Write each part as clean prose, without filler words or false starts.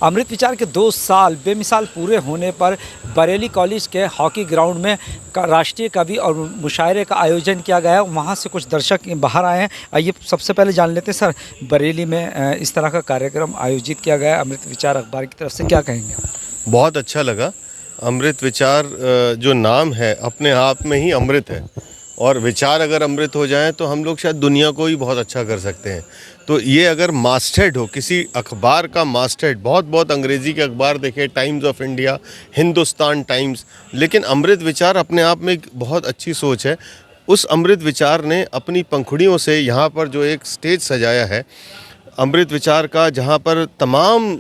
अमृत विचार के 2 साल बेमिसाल पूरे होने पर बरेली कॉलेज के हॉकी ग्राउंड में राष्ट्रीय कवि और मुशायरे का आयोजन किया गया है। वहाँ से कुछ दर्शक बाहर आए हैं। आइए सबसे पहले जान लेते हैं सर, बरेली में इस तरह का कार्यक्रम आयोजित किया गया है अमृत विचार अखबार की तरफ से, क्या कहेंगे? बहुत अच्छा लगा। अमृत विचार जो नाम है अपने आप में ही अमृत है, और विचार अगर अमृत हो जाएं तो हम लोग शायद दुनिया को ही बहुत अच्छा कर सकते हैं। तो ये अगर मास्टर्ड हो, किसी अखबार का मास्टर्ड, बहुत अंग्रेज़ी के अखबार देखे, times of India, Hindustan times, लेकिन अमृत विचार अपने आप में एक बहुत अच्छी सोच है। उस अमृत विचार ने अपनी पंखुड़ियों से यहाँ पर जो एक स्टेज सजाया है अमृत विचार का, जहाँ पर तमाम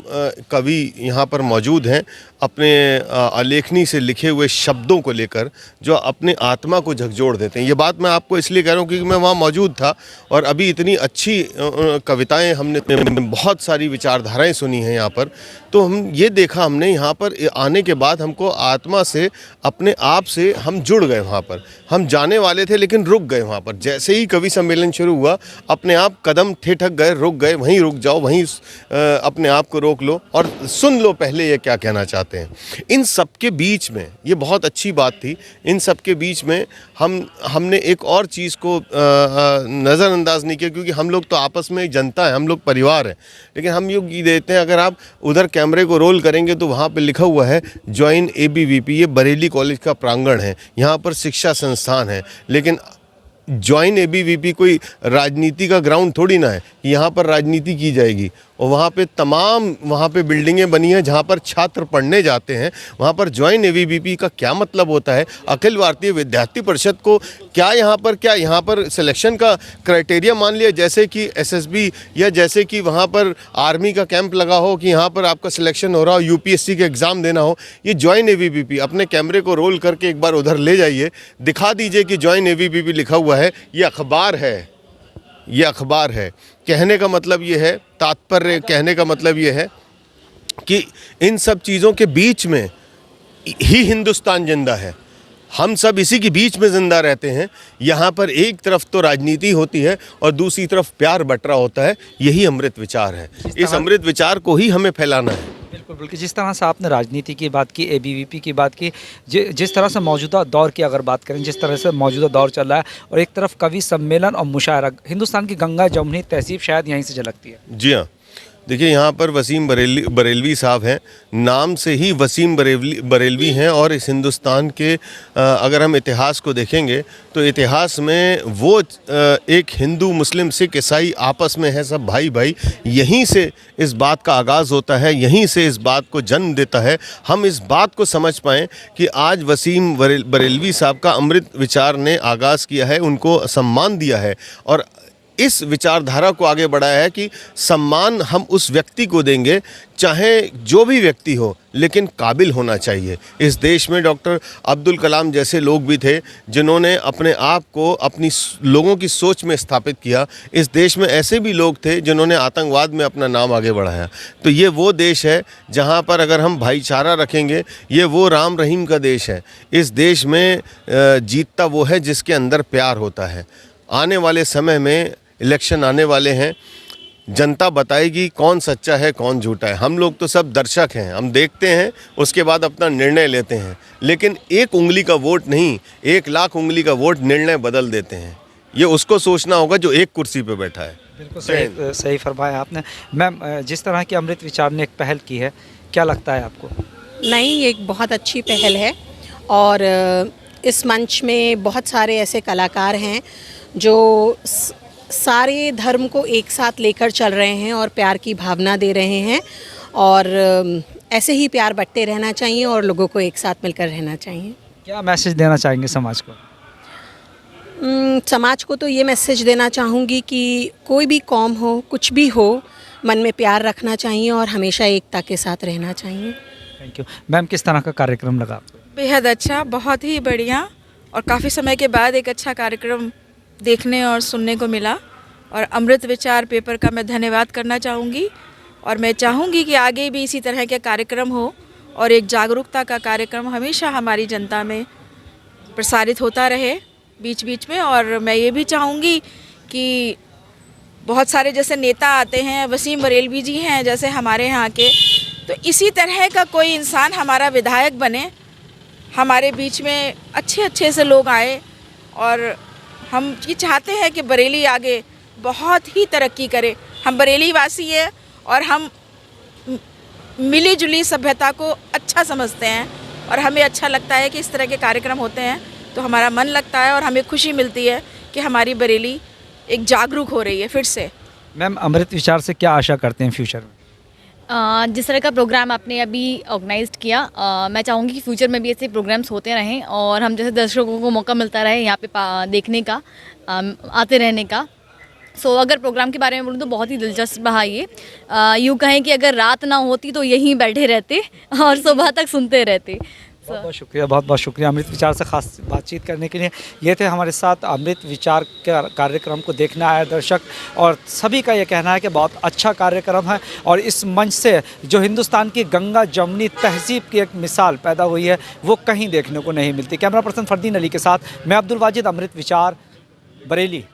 कवि यहाँ पर मौजूद हैं अपने आलेखनी से लिखे हुए शब्दों को लेकर, जो अपने आत्मा को झकझोर देते हैं। ये बात मैं आपको इसलिए कह रहा हूँ क्योंकि मैं वहाँ मौजूद था और अभी इतनी अच्छी कविताएं हमने, बहुत सारी विचारधाराएं सुनी हैं यहाँ पर। तो हम ये देखा, हमने यहाँ पर आने के बाद हमको आत्मा से, अपने आप से हम जुड़ गए। वहाँ पर हम जाने वाले थे लेकिन रुक गए। वहाँ पर जैसे ही कवि सम्मेलन शुरू हुआ अपने आप कदम ठिठक गए, रुक गए। वहीं रुक जाओ, वहीं अपने आप को रोक लो और सुन लो पहले ये क्या कहना चाहते हैं। इन सब के बीच में ये बहुत अच्छी बात थी। इन सब के बीच में हमने एक और चीज़ को नज़रअंदाज नहीं किया, क्योंकि हम लोग तो आपस में जनता है, हम लोग परिवार है। लेकिन हम ये देते हैं, अगर आप उधर कैमरे को रोल करेंगे तो वहाँ पे लिखा हुआ है ज्वाइन ABVP। ये बरेली कॉलेज का प्रांगण है, यहाँ पर शिक्षा संस्थान है। लेकिन ज्वाइन ABVP कोई राजनीति का ग्राउंड थोड़ी ना है, यहाँ पर राजनीति की जाएगी। और वहाँ पे तमाम बिल्डिंगें बनी हैं जहाँ पर छात्र पढ़ने जाते हैं। वहाँ पर ज्वाइन ABVP का क्या मतलब होता है? अखिल भारतीय विद्यार्थी परिषद को क्या यहाँ पर सिलेक्शन का क्राइटेरिया मान लिया, जैसे कि SSB या जैसे कि वहाँ पर आर्मी का कैंप लगा हो कि यहाँ पर आपका सिलेक्शन हो रहा हो, UPSC के एग्ज़ाम देना हो। ये ज्वाइन ABVP, अपने कैमरे को रोल करके एक बार उधर ले जाइए, दिखा दीजिए कि ज्वाइन ABVP लिखा हुआ है। ये अखबार है, ये अखबार है। कहने का मतलब ये है, तात्पर्य कहने का मतलब ये है कि इन सब चीज़ों के बीच में ही हिंदुस्तान जिंदा है। हम सब इसी के बीच में जिंदा रहते हैं। यहाँ पर एक तरफ तो राजनीति होती है और दूसरी तरफ प्यार बट रहा होता है। यही अमृत विचार है। इस अमृत विचार को ही हमें फैलाना है। बिल्कुल बिल्कुल। जिस तरह से आपने राजनीति की बात की, ABVP की बात की, जिस तरह से मौजूदा दौर की अगर बात करें, जिस तरह से मौजूदा दौर चल रहा है, और एक तरफ कवि सम्मेलन और मुशायरा, हिंदुस्तान की गंगा जमुनी तहजीब शायद यहीं से झलकती है। जी हाँ, देखिए यहाँ पर वसीम बरेलवी साहब हैं, नाम से ही वसीम बरेलवी हैं। और इस हिंदुस्तान के अगर हम इतिहास को देखेंगे तो इतिहास में वो एक हिंदू, मुस्लिम, सिख, ईसाई आपस में है सब भाई भाई। यहीं से इस बात का आगाज़ होता है, यहीं से इस बात को जन्म देता है। हम इस बात को समझ पाएँ कि आज वसीम बरेलवी साहब का अमृत विचार ने आगाज़ किया है, उनको सम्मान दिया है और इस विचारधारा को आगे बढ़ाया है कि सम्मान हम उस व्यक्ति को देंगे, चाहे जो भी व्यक्ति हो, लेकिन काबिल होना चाहिए। इस देश में डॉक्टर अब्दुल कलाम जैसे लोग भी थे जिन्होंने अपने आप को अपनी लोगों की सोच में स्थापित किया। इस देश में ऐसे भी लोग थे जिन्होंने आतंकवाद में अपना नाम आगे बढ़ाया। तो ये वो देश है जहाँ पर अगर हम भाईचारा रखेंगे, ये वो राम रहीम का देश है। इस देश में जीतता वो है जिसके अंदर प्यार होता है। आने वाले समय में इलेक्शन आने वाले हैं, जनता बताएगी कौन सच्चा है कौन झूठा है। हम लोग तो सब दर्शक हैं, हम देखते हैं, उसके बाद अपना निर्णय लेते हैं। लेकिन एक उंगली का वोट नहीं, 1 लाख उंगली का वोट निर्णय बदल देते हैं। ये उसको सोचना होगा जो एक कुर्सी पे बैठा है। बिल्कुल सही फरमाया आपने। मैम, जिस तरह की अमृत विचार ने एक पहल की है, क्या लगता है आपको? नहीं, एक बहुत अच्छी पहल है और इस मंच में बहुत सारे ऐसे कलाकार हैं जो सारे धर्म को एक साथ लेकर चल रहे हैं और प्यार की भावना दे रहे हैं। और ऐसे ही प्यार बंटते रहना चाहिए और लोगों को एक साथ मिलकर रहना चाहिए। क्या मैसेज देना चाहेंगे समाज को? समाज को तो ये मैसेज देना चाहूँगी कि कोई भी कौम हो, कुछ भी हो, मन में प्यार रखना चाहिए और हमेशा एकता के साथ रहना चाहिए। Thank you. मैम, किस तरह का कार्यक्रम लगा आपको? बेहद अच्छा, बहुत ही बढ़िया, और काफ़ी समय के बाद एक अच्छा कार्यक्रम देखने और सुनने को मिला। और अमृत विचार पेपर का मैं धन्यवाद करना चाहूँगी और मैं चाहूँगी कि आगे भी इसी तरह के कार्यक्रम हो और एक जागरूकता का कार्यक्रम हमेशा हमारी जनता में प्रसारित होता रहे बीच बीच में। और मैं ये भी चाहूँगी कि बहुत सारे जैसे नेता आते हैं, वसीम बरेलवी जी हैं जैसे हमारे यहाँ के, तो इसी तरह का कोई इंसान हमारा विधायक बने, हमारे बीच में अच्छे अच्छे से लोग आए, और हम ये चाहते हैं कि बरेली आगे बहुत ही तरक्की करे। हम बरेली वासी हैं और हम मिली जुली सभ्यता को अच्छा समझते हैं, और हमें अच्छा लगता है कि इस तरह के कार्यक्रम होते हैं तो हमारा मन लगता है और हमें खुशी मिलती है कि हमारी बरेली एक जागरूक हो रही है फिर से। मैम, अमृत विचार से क्या आशा करते हैं फ्यूचर में? जिस तरह का प्रोग्राम आपने अभी ऑर्गेनाइज्ड किया, मैं चाहूँगी कि फ्यूचर में भी ऐसे प्रोग्राम्स होते रहें और हम जैसे दर्शकों को मौका मिलता रहे यहाँ पे देखने का, आते रहने का। सो अगर प्रोग्राम के बारे में बोलूँ तो बहुत ही दिलचस्प रहा ये। यूँ कहें कि अगर रात ना होती तो यहीं बैठे रहते और सुबह तक सुनते रहते। बहुत बहुत शुक्रिया, बहुत बहुत शुक्रिया अमृत विचार से खास बातचीत करने के लिए। ये थे हमारे साथ अमृत विचार के कार्यक्रम को देखने आए दर्शक, और सभी का ये कहना है कि बहुत अच्छा कार्यक्रम है, और इस मंच से जो हिंदुस्तान की गंगा जमुनी तहजीब की एक मिसाल पैदा हुई है वो कहीं देखने को नहीं मिलती। कैमरा पर्सन फरदीन अली के साथ मैं अब्दुल वाजिद, अमृत विचार, बरेली।